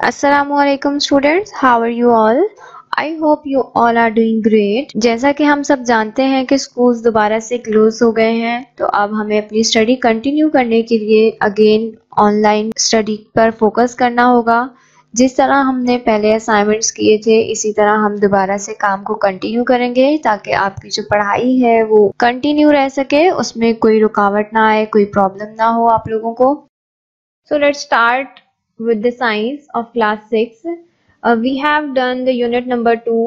Assalamualaikum students, how are you all? I hope you all are doing great. जैसा कि हम सब जानते हैं कि स्कूल्स दोबारा से क्लोज हो गए हैं, तो अब हमें अपनी स्टडी कंटिन्यू करने के लिए अगेन ऑनलाइन स्टडी पर फोकस करना होगा। जिस तरह हमने पहले असाइनमेंट्स किए थे, इसी तरह हम दोबारा से काम को कंटिन्यू करेंगे ताकि आपकी जो पढ़ाई है वो कंटिन्यू रह सके, उसमें कोई रुकावट ना आए, कोई प्रॉब्लम ना हो आप लोगों को। So let's start with the science of class 6. We have done the unit number 2,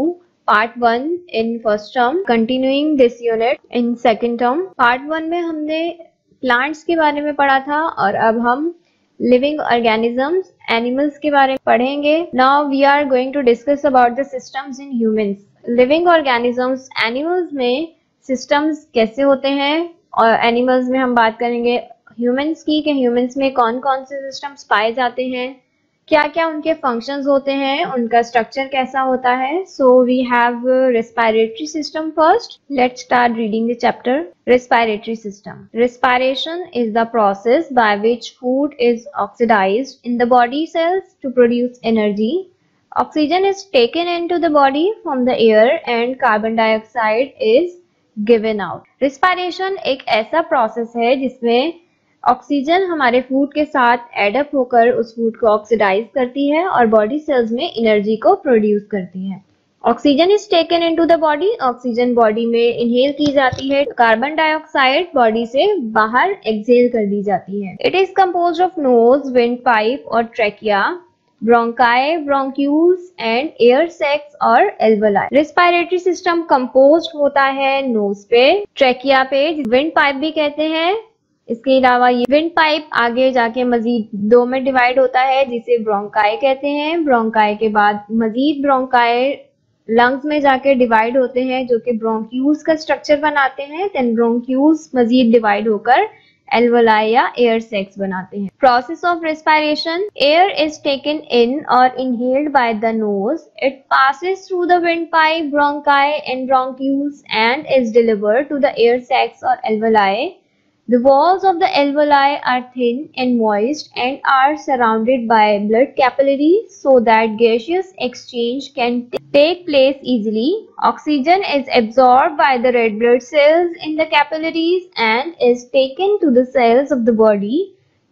part 1 in first term. Continuing this unit in second term. Part 1 में हमने plants के बारे में पढ़ा था और अब हम living organisms, animals के बारे में पढ़ेंगे. Now we are going to discuss about the systems in humans. Living organisms, animals में systems कैसे होते हैं और animals में हम बात करेंगे ह्यूमंस की कि ह्यूमंस में कौन कौन से सिस्टम्स पाए जाते हैं, क्या क्या उनके फंक्शंस होते हैं, उनका स्ट्रक्चर कैसा होता है। So we have respiratory system first. Let's start reading the chapter. Respiratory system. Respiration is the process by which food is oxidised in the body cells to produce energy. Oxygen is taken into the body from the air and carbon dioxide is given out. Respiration एक ऐसा process है जिसमें oxygen हमारे food के साथ add up होकर उस food को ऑक्सीडाइज करती है और बॉडी सेल्स में एनर्जी को प्रोड्यूस करती है। Oxygen is taken into the body. Oxygen body में इनहेल की जाती है, कार्बन डाइऑक्साइड बॉडी से बाहर एक्सहेल कर दी जाती है। It is composed of nose, wind pipe और trachea, bronchi, bronchioles and air sacs और एल्वोलाई। रेस्पिरेटरी सिस्टम कंपोज्ड होता है नोज पे, ट्रैकिया पे, विंड पाइप भी कहते हैं। इसके अलावा ये विंड पाइप आगे जाके मजीद दो में डिवाइड होता है जिसे ब्रोंकाई कहते हैं। ब्रोंकाई के बाद मजीद ब्रोंकाई लंग्स में जाके डिवाइड होते हैं जो कि ब्रोंक्यूल्स का स्ट्रक्चर बनाते हैं। देन ब्रोंक्यूल्स मजीद डिवाइड होकर एल्वोलाई या एयर सैक्स बनाते हैं। Process of respiration. Air is taken in और inhaled by the nose. It passes through the wind pipe, bronchi and bronchioles and is delivered to the air sacs और alveoli. The walls of the alveoli are thin and moist and are surrounded by blood capillaries so that gaseous exchange can take place easily. Oxygen is absorbed by the red blood cells in the capillaries and is taken to the cells of the body.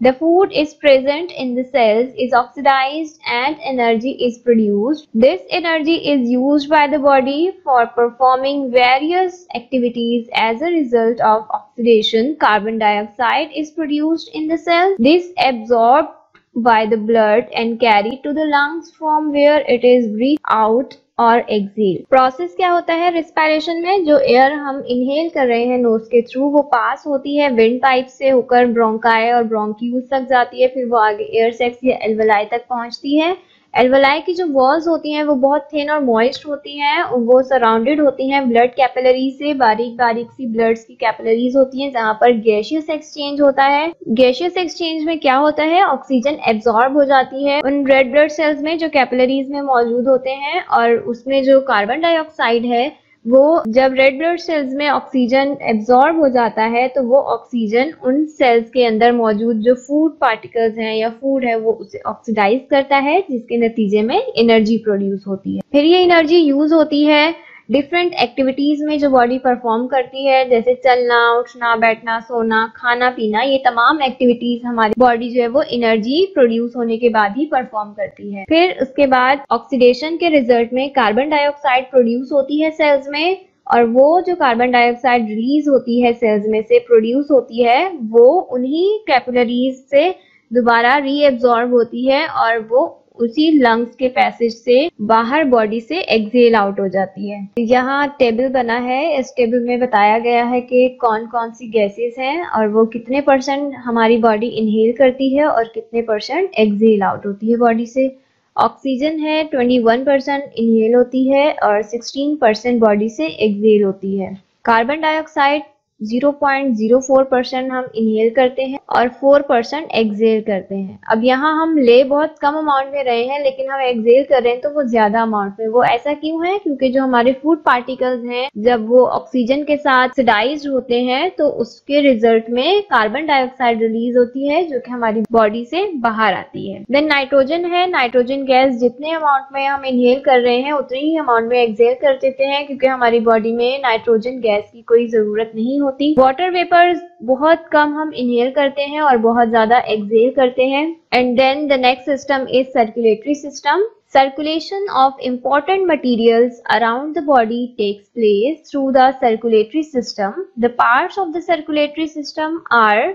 The food is present in the cells, is oxidized and energy is produced. This energy is used by the body for performing various activities. As a result of oxidation, carbon dioxide is produced in the cells. This absorbed by the blood and carried to the lungs from where it is breathed out और Excel. Process क्या होता है respiration में? जो air हम inhale कर रहे हैं नोज के थ्रू, वो पास होती है विंड पाइप से होकर ब्रोंकाई और ब्रोंक्यूल्स तक जाती है, फिर वो आगे एयर सैक्स या एल्वोलाई तक पहुंचती है। एल्वोलाई की जो वॉल्स होती हैं वो बहुत थिन और मॉइस्ट होती हैं, वो सराउंडेड होती हैं ब्लड कैपिलरी से। बारीक बारीक सी ब्लड्स की कैपिलरीज होती हैं जहां पर गैसियस एक्सचेंज होता है। गैसियस एक्सचेंज में क्या होता है, ऑक्सीजन एब्जॉर्ब हो जाती है उन रेड ब्लड सेल्स में जो कैपिलरीज में मौजूद होते हैं, और उसमें जो कार्बन डाइऑक्साइड है वो जब रेड ब्लड सेल्स में ऑक्सीजन एब्जॉर्ब हो जाता है तो वो ऑक्सीजन उन सेल्स के अंदर मौजूद जो फूड पार्टिकल्स हैं या फूड है वो उसे ऑक्सीडाइज करता है, जिसके नतीजे में एनर्जी प्रोड्यूस होती है। फिर ये एनर्जी यूज होती है डिफरेंट एक्टिविटीज में जो बॉडी परफॉर्म करती है, जैसे चलना, उठना, बैठना, सोना, खाना पीना। ये तमाम एक्टिविटीज हमारी बॉडी जो है वो एनर्जी प्रोड्यूस होने के बाद ही परफॉर्म करती है। फिर उसके बाद ऑक्सीडेशन के रिजल्ट में कार्बन डाइऑक्साइड प्रोड्यूस होती है सेल्स में, और वो जो कार्बन डाइऑक्साइड रिलीज होती है सेल्स में से प्रोड्यूस होती है, वो उन्हीं कैपिलरीज से दोबारा रीएब्जॉर्ब होती है और वो उसी लंग्स के पैसेज से बाहर बॉडी से एक्सहेल आउट हो जाती है। यहाँ टेबल बना है, इस टेबल में बताया गया है कि कौन कौन सी गैसेस हैं और वो कितने % हमारी बॉडी इनहेल करती है और कितने % एक्सहेल आउट होती है बॉडी से। ऑक्सीजन है 21% इनहेल होती है और 16% बॉडी से एक्सहेल होती है। कार्बन डाइऑक्साइड 0.04% हम इनहेल करते हैं और 4% एक्सहेल करते हैं। अब यहाँ हम ले बहुत कम अमाउंट में रहे हैं लेकिन हम एक्सहेल कर रहे हैं तो वो ज्यादा अमाउंट में। वो ऐसा क्यों है? क्योंकि जो हमारे फूड पार्टिकल्स हैं जब वो ऑक्सीजन के साथ ऑक्सीडाइज्ड होते हैं तो उसके रिजल्ट में कार्बन डाइऑक्साइड रिलीज होती है जो कि हमारी बॉडी से बाहर आती है। देन नाइट्रोजन है। नाइट्रोजन गैस जितने अमाउंट में हम इनहेल कर रहे हैं उतने ही अमाउंट में एक्सहेल कर देते हैं क्योंकि हमारी बॉडी में नाइट्रोजन गैस की कोई जरूरत नहीं होती। वाटर वेपर्स बहुत कम हम इनहेल करते हैं और बहुत ज्यादा एक्सहेल करते हैं। And then the next system is circulatory system. Circulation of important materials around the body takes place through the circulatory system. The parts of the circulatory system are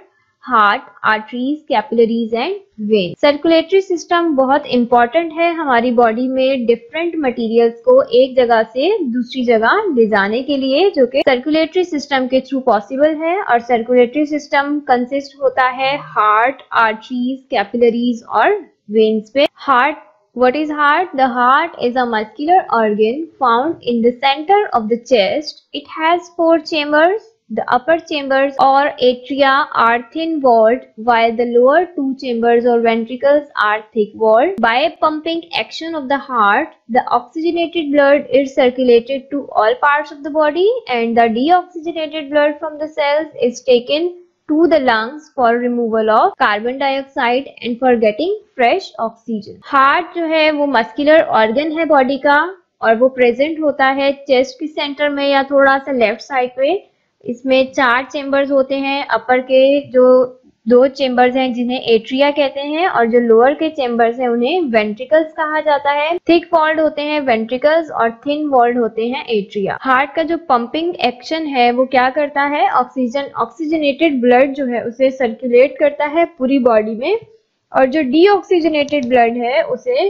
heart, arteries, capillaries and veins. Circulatory system बहुत important है हमारी body में different materials को एक जगह से दूसरी जगह ले जाने के लिए, जो कि circulatory system के थ्रू possible है। और circulatory system consist होता है heart, arteries, capillaries और veins पे। Heart, what is heart? The heart is a muscular organ found in the center of the chest. It has 4 chambers. The upper chambers or atria are thin-walled, while the lower 2 chambers or ventricles are thick-walled. By pumping action of the heart, the oxygenated blood is circulated to all parts of the body, and the deoxygenated blood from the cells is taken to the lungs for removal of carbon dioxide and for getting fresh oxygen. Heart जो है वो muscular organ है body का और वो present होता है chest के सेंटर में या थोड़ा सा लेफ्ट साइड पे। इसमें 4 चेम्बर्स होते हैं। अपर के जो 2 चेम्बर्स हैं जिन्हें एट्रिया कहते हैं और जो लोअर के चेम्बर्स हैं उन्हें वेंट्रिकल्स कहा जाता है। थिक वॉल्ड होते हैं वेंट्रिकल्स और थिन वॉल्ड होते हैं एट्रिया। हार्ट का जो पंपिंग एक्शन है वो क्या करता है? ऑक्सीजनेटेड ब्लड जो है उसे सर्कुलेट करता है पूरी बॉडी में, और जो डीऑक्सीजनेटेड ब्लड है उसे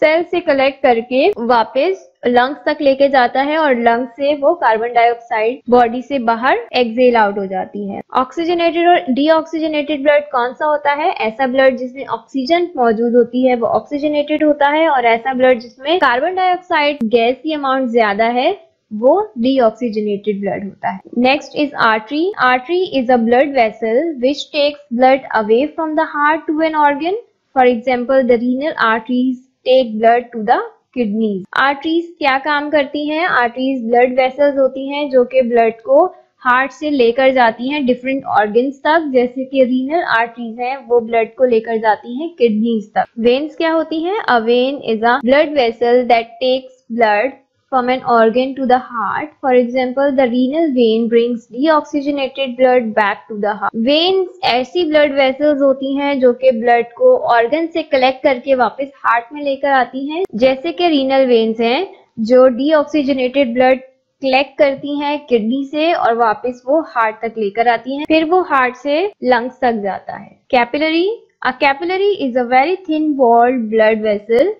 सेल से कलेक्ट करके वापस लंग्स तक लेके जाता है और लंग्स से वो कार्बन डाइऑक्साइड बॉडी से बाहर एक्सहेल आउट हो जाती है। ऑक्सीजनेटेड और डीऑक्सीजनेटेड ब्लड कौन सा होता है? ऐसा ब्लड जिसमें ऑक्सीजन मौजूद होती है वो ऑक्सीजनेटेड होता है, और ऐसा ब्लड जिसमें कार्बन डाइऑक्साइड गैस की अमाउंट ज्यादा है वो डीऑक्सीजनेटेड ब्लड होता है। Next is artery. Artery is a blood vessel which takes blood away from the heart to an organ. For example the renal arteries take blood to the kidneys. Arteries क्या काम करती हैं? Arteries blood vessels होती हैं जो कि blood को heart से लेकर जाती हैं डिफरेंट ऑर्गन्स तक, जैसे कि रीनल आर्टरीज हैं वो ब्लड को लेकर जाती हैं किडनीज तक। वेन्स क्या होती हैं? A vein is a blood vessel that takes blood from an organ to the heart. For example, the renal vein brings deoxygenated blood back to the heart. Veins ऐसी blood vessels होती हैं जो कि blood को organ से collect करके वापस heart में लेकर आती हैं, जैसे कि renal veins हैं जो deoxygenated blood कलेक्ट करती हैं किडनी से और वापस वो हार्ट तक लेकर आती हैं, फिर वो हार्ट से लंग्स तक जाता है। Capillary. A capillary is a very thin walled blood vessel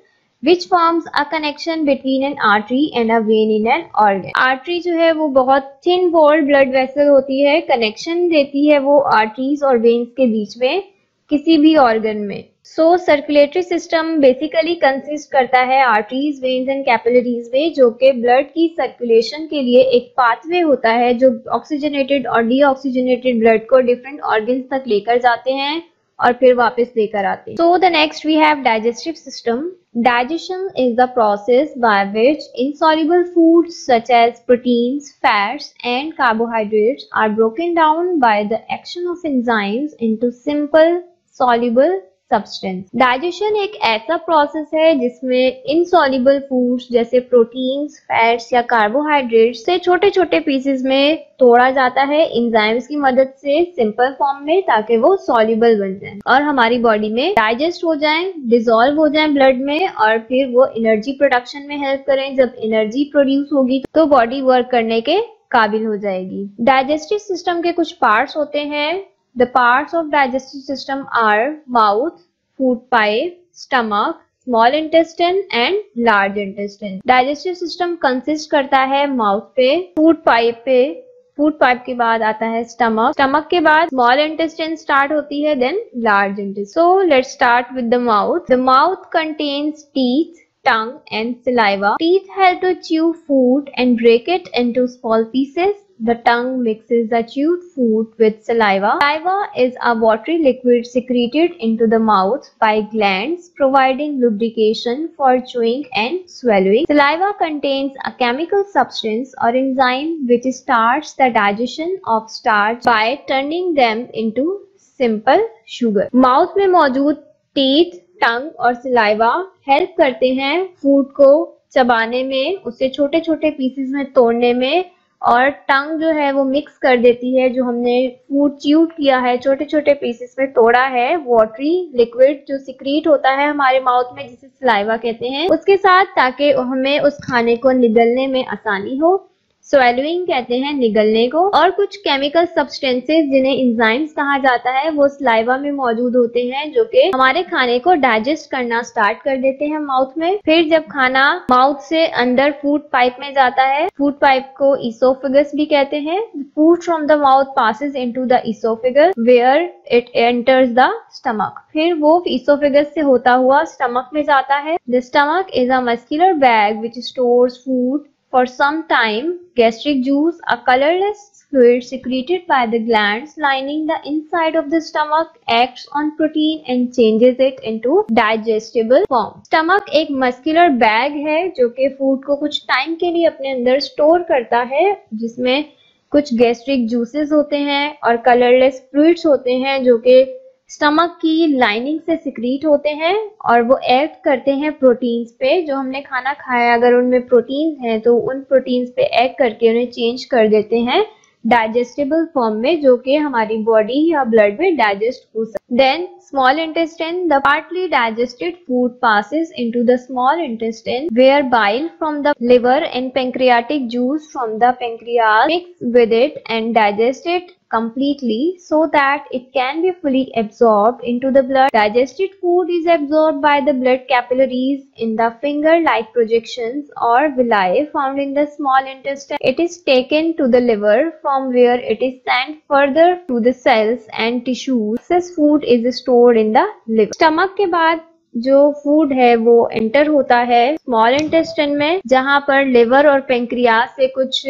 which forms a connection between an artery and a vein in an organ. Artery जो है वो बहुत थिन वॉल्ड ब्लड वेसल होती है, कनेक्शन देती है वो आर्टरीज और वेन्स के बीच में किसी भी ऑर्गन में। सो सर्कुलेटरी सिस्टम बेसिकली कंसिस्ट करता है आर्टरीज, वेन्स एंड कैपिलरीज में, जो कि ब्लड की सर्कुलेशन के लिए एक पाथवे होता है जो ऑक्सीजनेटेड और डीऑक्सीजनेटेड ब्लड को डिफरेंट ऑर्गन्स तक लेकर जाते हैं और फिर वापस लेकर आते हैं। So the next we have digestive system. Digestion is the process by which insoluble foods such as proteins, fats and carbohydrates are broken down by the action of enzymes into simple soluble substance. Digestion एक ऐसा process है जिसमें insoluble foods जैसे proteins, fats या carbohydrates से छोटे छोटे pieces में तोड़ा जाता है एंजाइम्स की मदद से सिंपल फॉर्म में, ताकि वो सॉल्युबल बन जाए और हमारी बॉडी में डाइजेस्ट हो जाए, डिसॉल्व हो जाए ब्लड में, और फिर वो एनर्जी प्रोडक्शन में हेल्प करें। जब एनर्जी प्रोड्यूस होगी तो बॉडी वर्क करने के काबिल हो जाएगी। डाइजेस्टिव सिस्टम के कुछ पार्ट्स होते हैं। The parts of digestive system are mouth, food pipe, stomach, small intestine and large intestine. Digestive system consist करता है माउथ पे, फूड पाइप पे, फूड पाइप के बाद आता है स्टमक, स्टमक के बाद स्मॉल इंटेस्टाइन स्टार्ट होती है, then large intestine. So let's start with the mouth. The mouth contains teeth, tongue and saliva. Teeth help to chew food and break it into small pieces. the tongue mixes the chewed food with saliva. Saliva is a watery liquid secreted into the mouth by glands, providing lubrication for chewing and swallowing. Saliva contains a chemical substance or enzyme which starts the digestion of starch by turning them into simple sugar. Mouth में मौजूद teeth, टंग और saliva help करते हैं food को चबाने में, उसे छोटे छोटे पीसेस में तोड़ने में, और टंग जो है वो मिक्स कर देती है जो हमने फूड च्यूड किया है, छोटे छोटे पीसेस में तोड़ा है, वाटरी लिक्विड जो सिक्रीट होता है हमारे माउथ में जिसे सलाइवा कहते हैं, उसके साथ, ताकि हमें उस खाने को निगलने में आसानी हो। स्वेलोइंग कहते हैं निगलने को। और कुछ केमिकल सब्सटेंसेस जिन्हें एंजाइम्स कहा जाता है वो सलाइवा में मौजूद होते हैं जो कि हमारे खाने को डाइजेस्ट करना स्टार्ट कर देते हैं माउथ में। फिर जब खाना माउथ से अंदर फूड पाइप में जाता है, फूड पाइप को इसोफेगस भी कहते हैं। Food from the mouth passes into the oesophagus where it enters the stomach. फिर वो इसोफेगस से होता हुआ स्टमक में जाता है। The stomach is a muscular bag which stores food for some time. Gastric juice, a colorless fluid secreted by the glands lining the inside of the stomach, acts on protein and changes it into digestible form. Stomach एक muscular bag है जो कि food को कुछ time के लिए अपने अंदर स्टोर करता है, जिसमें कुछ गैस्ट्रिक जूसेस होते हैं और कलरलेस फ्लूइड्स होते हैं जो कि स्टमक की लाइनिंग से सिक्रीट होते हैं और वो एक्ट करते हैं प्रोटीन्स पे। जो हमने खाना खाया अगर उनमें प्रोटीन्स हैं तो उन प्रोटीन्स पे एक्ट करके उन्हें चेंज कर देते हैं डाइजेस्टेबल फॉर्म में, जो कि हमारी बॉडी या ब्लड में डाइजेस्ट हो सकते। Then small intestine, the partly digested food passes into the small intestine where bile from the liver and pancreatic juice from the pancreas mix with it and digest it completely so that it can be fully absorbed into the blood. Digested food is absorbed by the blood capillaries in the finger-like projections or villi found in the small intestine. It is taken to the liver from where it is sent further to the cells and tissues. Excess food is stored in the liver. Stomach के बाद जो food है वो enter होता है small intestine में, जहां पर लिवर और पेंक्रियास से कुछ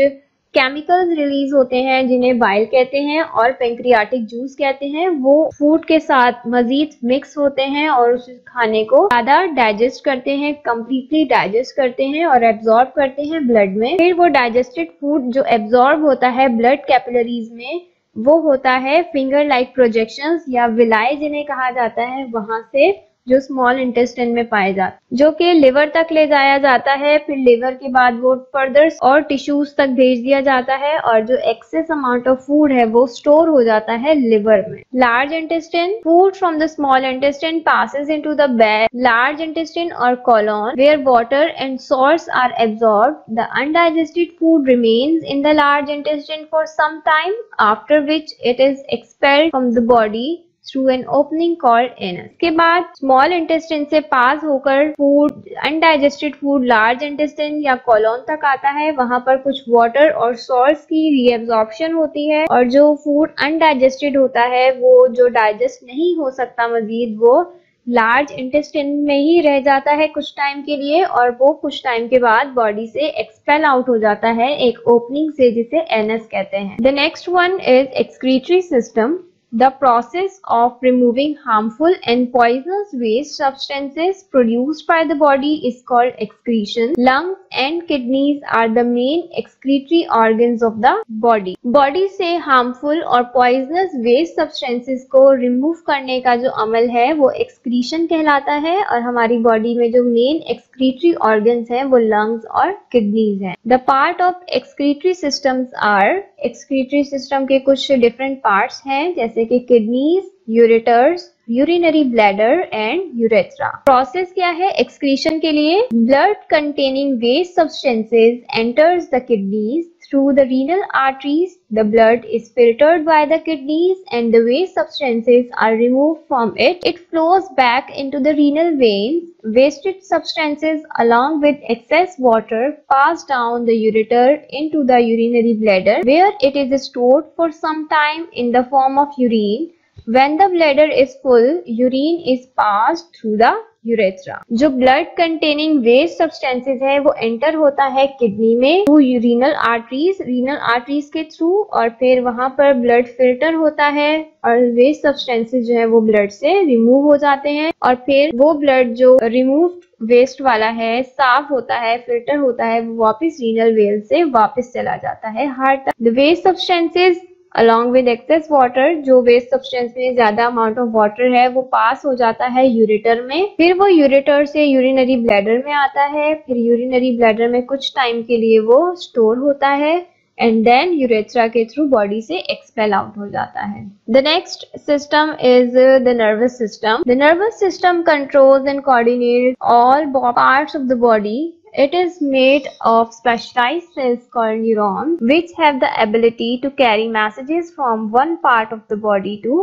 केमिकल्स रिलीज होते हैं जिन्हें बाइल कहते हैं और पेंक्रियाटिक जूस कहते हैं। वो फूड के साथ मजीद मिक्स होते हैं और उस खाने को ज्यादा डाइजेस्ट करते हैं, कंप्लीटली डाइजेस्ट करते हैं और एब्जॉर्ब करते हैं ब्लड में। फिर वो डाइजेस्टेड फूड जो एब्जॉर्ब होता है ब्लड कैपिलरीज में, वो होता है फिंगर लाइक प्रोजेक्शंस या विलाई जिन्हें कहा जाता है, वहां से जो स्मॉल इंटेस्टाइन में पाए जाते हैं, जो कि लिवर तक ले जाया जाता है। फिर लिवर के बाद वो फर्दर और टिश्यूज तक भेज दिया जाता है और जो एक्सेस अमाउंट ऑफ फूड है वो स्टोर हो जाता है लिवर में। Large intestine, food from the small intestine passes into the large intestine और colon where water and salts are absorbed. The undigested food remains in the large intestine for some time after which it is expelled from the body through an opening called anus. के बाद small intestine से pass होकर food, undigested food large intestine या colon तक आता है। वहां पर कुछ वाटर और सॉल्ट्स की रीएब्जॉर्प्शन होती है और जो फूड अनडाइजेस्टेड होता है वो जो डाइजेस्ट नहीं हो सकता मजीद, वो लार्ज इंटेस्टाइन में ही रह जाता है कुछ टाइम के लिए और वो कुछ टाइम के बाद बॉडी से एक्सपेल आउट हो जाता है एक ओपनिंग से जिसे एनस कहते हैं। The next one is excretory system. The process of removing harmful and poisonous waste substances produced by the body is called excretion. Lungs and kidneys are the main excretory organs of the body. Body से harmful और poisonous waste substances को remove करने का जो अमल है वो excretion कहलाता है और हमारी body में जो main excretory organs हैं वो lungs और kidneys हैं. The part of excretory systems are, excretory system के कुछ different parts हैं जैसे कि kidneys, ureters, urinary bladder and urethra. Process क्या है एक्सक्रीशन के लिए? Blood containing waste substances enters the kidneys through the renal arteries. The blood is filtered by the kidneys and the waste substances are removed from it. It flows back into the renal veins. Wasted substances along with excess water pass down the ureter into the urinary bladder where it is stored for some time in the form of urine. When the bladder is full, urine is passed through the urethra. जो blood containing waste substances है वो enter होता है kidney में through renal arteries के through, और फिर वहां पर ब्लड फिल्टर होता है और वेस्ट सब्सटेंसेस जो है वो ब्लड से रिमूव हो जाते हैं, और फिर वो ब्लड जो रिमूव वेस्ट वाला है साफ होता है, फिल्टर होता है, वो वापस रीनल वेल से वापस चला जाता है हार्ट तक। The waste substances along with excess water, जो वेस्ट सब्सटेंस में ज्यादा अमाउंट ऑफ वाटर है वो पास हो जाता है यूरेटर में, फिर वो यूरेटर से यूरिनरी ब्लैडर में आता है, फिर यूरिनरी ब्लैडर में कुछ टाइम के लिए वो स्टोर होता है एंड देन यूरेथ्रा के थ्रू बॉडी से एक्सपेल आउट हो जाता है। The next system is the nervous system. The nervous system controls and coordinates all parts of the body. It is made of specialized cells called neurons, which have the ability to carry messages from one part of the body to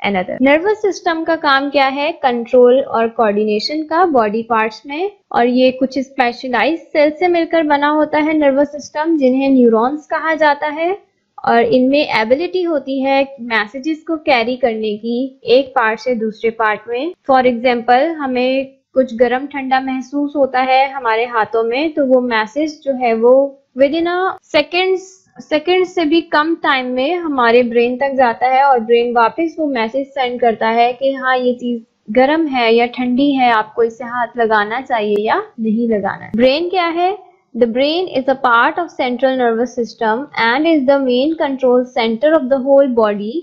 another. Nervous system का काम क्या है? Control और coordination का body parts में, और ये कुछ स्पेशलाइज्ड सेल से मिलकर बना होता है नर्वस सिस्टम, जिन्हें न्यूरॉन्स कहा जाता है, और इनमें एबिलिटी होती है मैसेजेस को कैरी करने की एक पार्ट से दूसरे पार्ट में। फॉर एग्जाम्पल, हमें कुछ गर्म ठंडा महसूस होता है हमारे हाथों में, तो वो मैसेज जो है वो विद इन अ सेकेंड से भी कम टाइम में हमारे ब्रेन तक जाता है, और ब्रेन वापस वो मैसेज सेंड करता है कि हाँ ये चीज गर्म है या ठंडी है, आपको इसे हाथ लगाना चाहिए या नहीं लगाना। ब्रेन क्या है? The brain is a part of central nervous system and is the main control center of the whole body.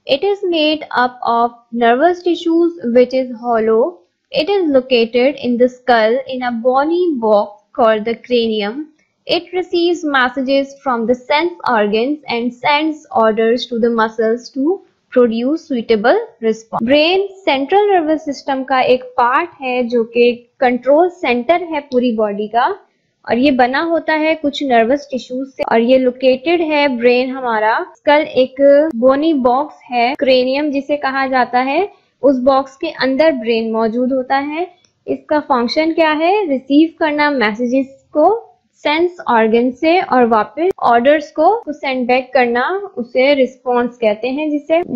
It is made up of nervous tissues which is hollow. It is located in the skull in a bony box called the cranium. It receives messages from the sense organs and sends orders to the muscles to produce suitable response. Brain central nervous system का एक part है जो कि control centre है पूरी body का, और ये बना होता है कुछ नर्वस टिश्यूज से, और ये लोकेटेड है ब्रेन हमारा। स्कल एक बोनी बॉक्स है, क्रेनियम जिसे कहा जाता है, उस बॉक्स के अंदर ब्रेन मौजूद होता है। इसका फंक्शन क्या है? रिसीव करना मैसेजेस को सेंस ऑर्गन से, और वापस ऑर्डर्स को सेंड बैक करना, उसे रिस्पॉन्स कहते हैं,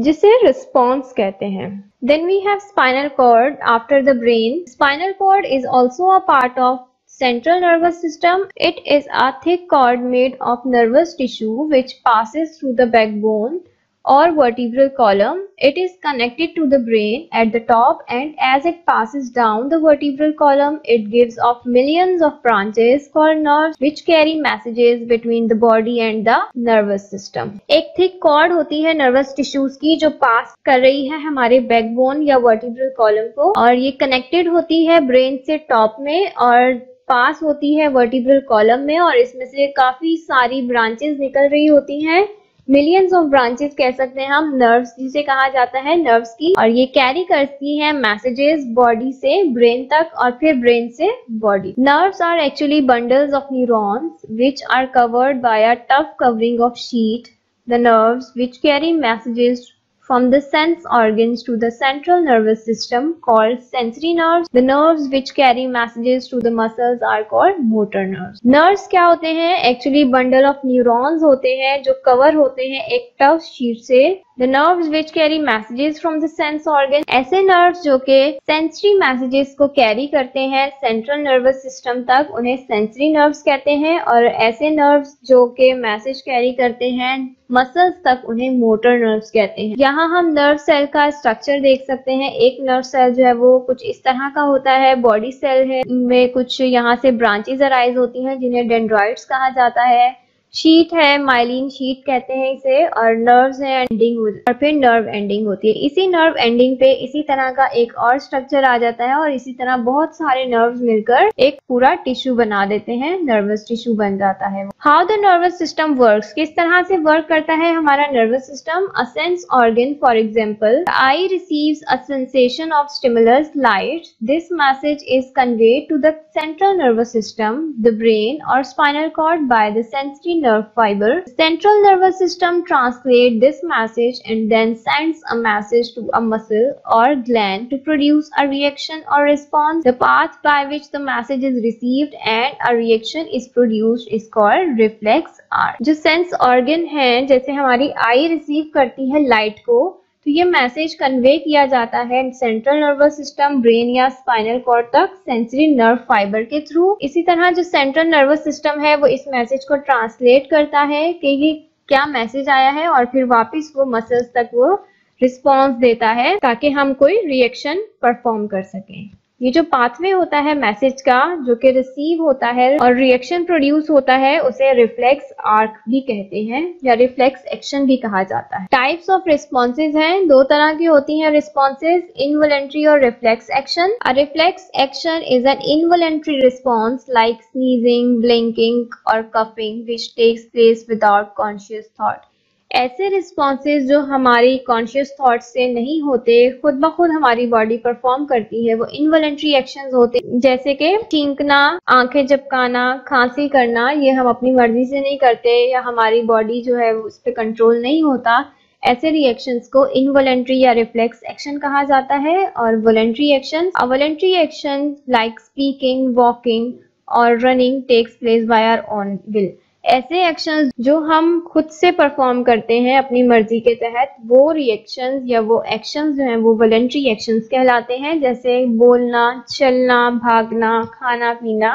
जिसे रिस्पॉन्स कहते हैं। Then we have spinal cord after the brain. Spinal cord is also a part of central nervous system. It is a thick cord made of nervous tissue which passes through the backbone or vertebral column. It is connected to the brain at the top, and as it passes down the vertebral column, it gives off millions of branches called nerves which carry messages between the body and the nervous system. एक thick cord होती है nervous tissues की जो पास कर रही है हमारे backbone या vertebral column को, और ये connected होती है brain से top में और पास होती है वर्टिब्रल कॉलम में, और इसमें से काफी सारी ब्रांचेस निकल रही होती हैं। मिलियंस ऑफ ब्रांचेस कह सकते हैं हम, नर्व्स जिसे कहा जाता है, नर्व्स की, और ये कैरी करती हैं मैसेजेस बॉडी से ब्रेन तक और फिर ब्रेन से body. Nerves are actually bundles of neurons which are covered by a tough covering of sheet. The nerves which carry messages from the sense organs to the central nervous system called sensory nerves. The nerves which carry messages to the muscles are called motor nerves. Nerves क्या होते हैं? Actually bundle of neurons होते हैं जो cover होते हैं एक tough sheet से। The nerves which carry messages from the sense organ, ऐसे nerves जो के sensory messages को carry करते हैं central nervous system तक, उन्हें sensory nerves कहते हैं, और ऐसे nerves जो के message carry करते हैं मसल्स तक, उन्हें मोटर नर्व्स कहते हैं। यहाँ हम नर्व सेल का स्ट्रक्चर देख सकते हैं। एक नर्व सेल जो है वो कुछ इस तरह का होता है, बॉडी सेल है, में कुछ यहाँ से ब्रांचेस अराइज होती हैं जिन्हें डेंड्राइट्स कहा जाता है। शीट है, माइलिन शीट कहते हैं इसे, और नर्व्स है एंडिंग, और फिर नर्व एंडिंग होती है। इसी नर्व एंडिंग पे इसी तरह का एक और स्ट्रक्चर आ जाता है, और इसी तरह बहुत सारे नर्व्स मिलकर एक पूरा टिश्यू बना देते हैं, नर्वस टिश्यू बन जाता है। How the nervous system works, किस तरह से वर्क करता है हमारा nervous system? A sense organ, for example eye receives a sensation of stimulus light. This message is conveyed to the central nervous system, the brain और spinal cord by the sensory nerve fiber. The central nervous system translates this message and then sends a message to a muscle or gland to produce a reaction or response. The path by which the message is received and a reaction is produced is called reflex arc. जो sense organ है, जैसे हमारी I receive करती है light को, तो ये message convey किया जाता है सेंट्रल नर्वस सिस्टम, ब्रेन या स्पाइनल कॉर्ड तक सेंसरी नर्व फाइबर के थ्रू। इसी तरह जो सेंट्रल नर्वस सिस्टम है वो इस मैसेज को ट्रांसलेट करता है कि ये क्या मैसेज आया है और फिर वापस वो मसल्स तक वो रिस्पॉन्स देता है ताकि हम कोई रिएक्शन परफॉर्म कर सकें। ये जो पाथवे होता है मैसेज का जो कि रिसीव होता है और रिएक्शन प्रोड्यूस होता है उसे रिफ्लेक्स आर्क भी कहते हैं या रिफ्लेक्स एक्शन भी कहा जाता है। टाइप्स ऑफ रिस्पॉन्सेज हैं, दो तरह की होती हैं रिस्पॉन्सेज, इनवॉलेंट्री और reflex action. A reflex action is an involuntary response like sneezing, blinking और coughing which takes place without conscious thought. ऐसे रिस्पॉन्सेज जो हमारी कॉन्शियस थॉट से नहीं होते, खुद ब खुद हमारी बॉडी परफॉर्म करती है, वो इनवॉलेंट्री एक्शंस होते हैं, जैसे कि छींकना, आंखें झपकाना, खांसी करना। ये हम अपनी मर्जी से नहीं करते या हमारी बॉडी जो है उस पर कंट्रोल नहीं होता। ऐसे रिएक्शंस को इनवॉलेंट्री या रिफ्लेक्स एक्शन कहा जाता है। और voluntary action, voluntary action like speaking, walking और running takes place by our own will. ऐसे एक्शंस जो हम खुद से परफॉर्म करते हैं अपनी मर्जी के तहत, वो रिएक्शंस या वो एक्शंस जो हैं वो वॉलेंट्री एक्शंस कहलाते हैं। जैसे बोलना, चलना, भागना, खाना पीना,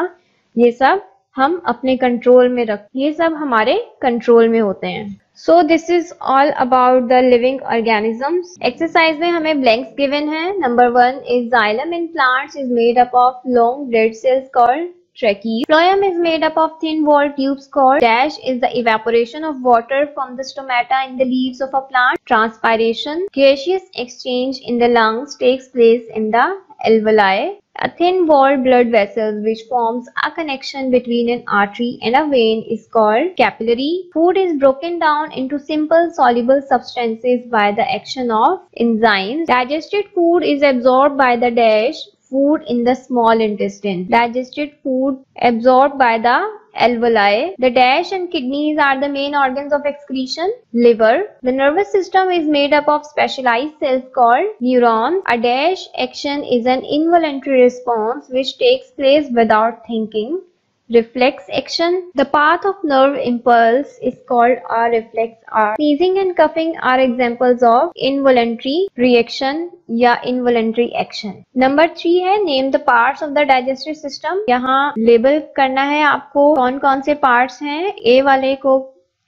ये सब हम अपने कंट्रोल में ये सब हमारे कंट्रोल में होते हैं। So this is all about the living organisms. Exercise में हमें ब्लैंक्स गिवन है। Number 1 is xylem in plants is made up of long dead cells called tracheae. Phloem is made up of thin-walled tubes called dash is the evaporation of water from the stomata in the leaves of a plant. Transpiration, gaseous exchange in the lungs takes place in the alveoli. A thin-walled blood vessel which forms a connection between an artery and a vein is called capillary. Food is broken down into simple soluble substances by the action of enzymes. Digested food is absorbed by the dash food in the small intestine. Digested food absorbed by the alveoli. The dash and kidneys are the main organs of excretion. Liver. The nervous system is made up of specialized cells called neurons. A dash action is an involuntary response which takes place without thinking. Reflex action. The path of nerve impulse is called a reflex arc. Sneezing and coughing are examples of involuntary reaction या involuntary action. Number 3 है name the parts of the digestive system. यहाँ label करना है आपको कौन कौन से parts हैं। ए वाले को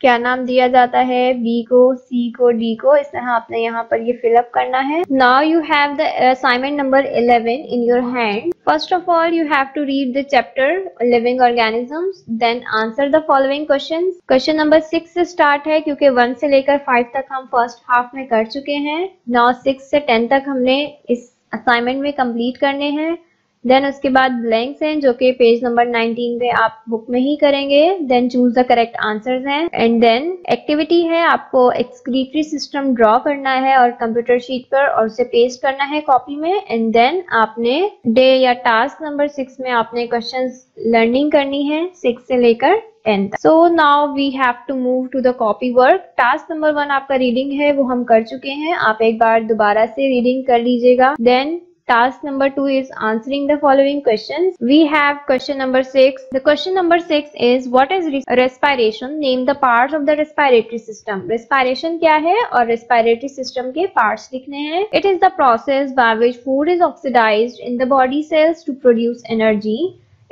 क्या नाम दिया जाता है, बी को, सी को, डी को, इस तरह आपने यहाँ पर ये फिलअप करना है। Now you have the assignment number 11 in your hand. First of all, you have to read the chapter living organisms, then answer the following questions. Question number 6 से स्टार्ट है क्योंकि 1 से लेकर 5 तक हम फर्स्ट हाफ में कर चुके हैं। नाउ 6 से 10 तक हमने इस असाइनमेंट में कंप्लीट करने हैं। देन उसके बाद ब्लैंक्स हैं जो कि पेज नंबर 19 पे आप बुक में ही करेंगे। Then choose the correct answers हैं। एंड देन एक्टिविटी है, आपको एक्सक्रीटरी सिस्टम ड्रॉ करना है और कंप्यूटर शीट पर और उसे पेस्ट करना है कॉपी में। एंड देन आपने डे या टास्क नंबर 6 में आपने क्वेश्चंस लर्निंग करनी है 6 से लेकर 10 तक। So now we have to move to the copy work. Task number 1 आपका रीडिंग है वो हम कर चुके हैं, आप एक बार दोबारा से रीडिंग कर लीजिएगा। Then task number 2 is answering the following questions. We have question number 6. The question number 6 is what is respiration? Name the parts of the respiratory system. Respiration क्या है और respiratory system के parts लिखने हैं। It is the process by which food is oxidized in the body cells to produce energy.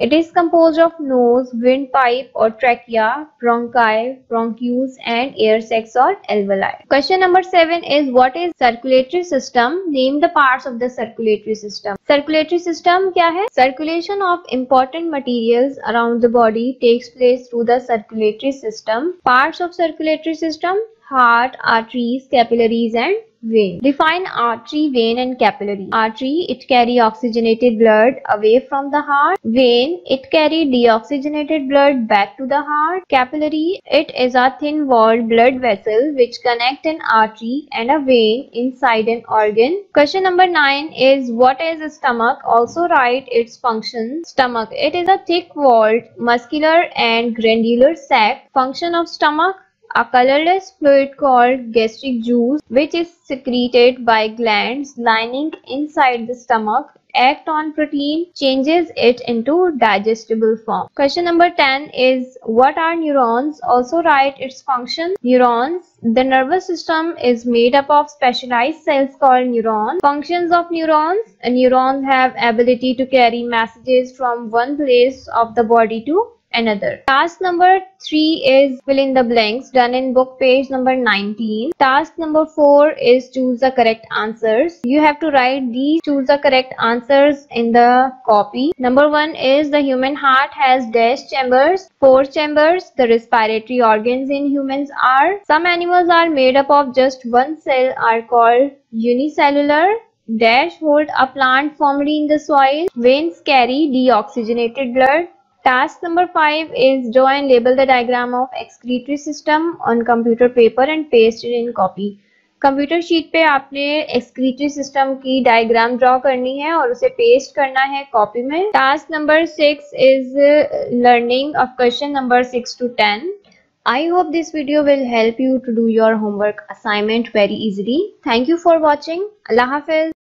It is composed of nose, windpipe or trachea, bronchi, bronchioles and air sacs or alveoli. Question number 7 is what is circulatory system? Name the parts of the circulatory system. Circulatory system क्या है? Circulation of important materials around the body takes place through the circulatory system. Parts of circulatory system: heart, arteries, capillaries and vein. Define artery, vein and capillary. Artery, it carry oxygenated blood away from the heart. Vein, it carry deoxygenated blood back to the heart. Capillary, it is a thin walled blood vessel which connect an artery and a vein inside an organ. Question number 9 is what is a stomach? Also write its function. Stomach, it is a thick walled muscular and glandular sac. Function of stomach: a colorless fluid called gastric juice which is secreted by glands lining inside the stomach act on protein, changes it into digestible form. Question number 10 is what are neurons? Also write its function. Neurons. The nervous system is made up of specialized cells called neurons. Functions of neurons. Neurons have ability to carry messages from one place of the body to another. Task number 3 is fill in the blanks, done in book page number 19. Task number 4 is choose the correct answers. You have to write these choose the correct answers in the copy. Number 1 is the human heart has dash chambers, 4 chambers. The respiratory organs in humans are. Some animals are made up of just one cell, are called unicellular. Dash hold a plant formerly in the soil. Veins carry deoxygenated blood. Task number 5 is draw and label the diagram of excretory system on computer paper and paste it in copy. Computer sheet पे आपने excretory system की diagram draw करनी है और उसे paste करना है copy में. Task number 6 is learning of question number 6 to 10. I hope this video will help you to do your homework assignment very easily. Thank you for watching. Allah Hafiz.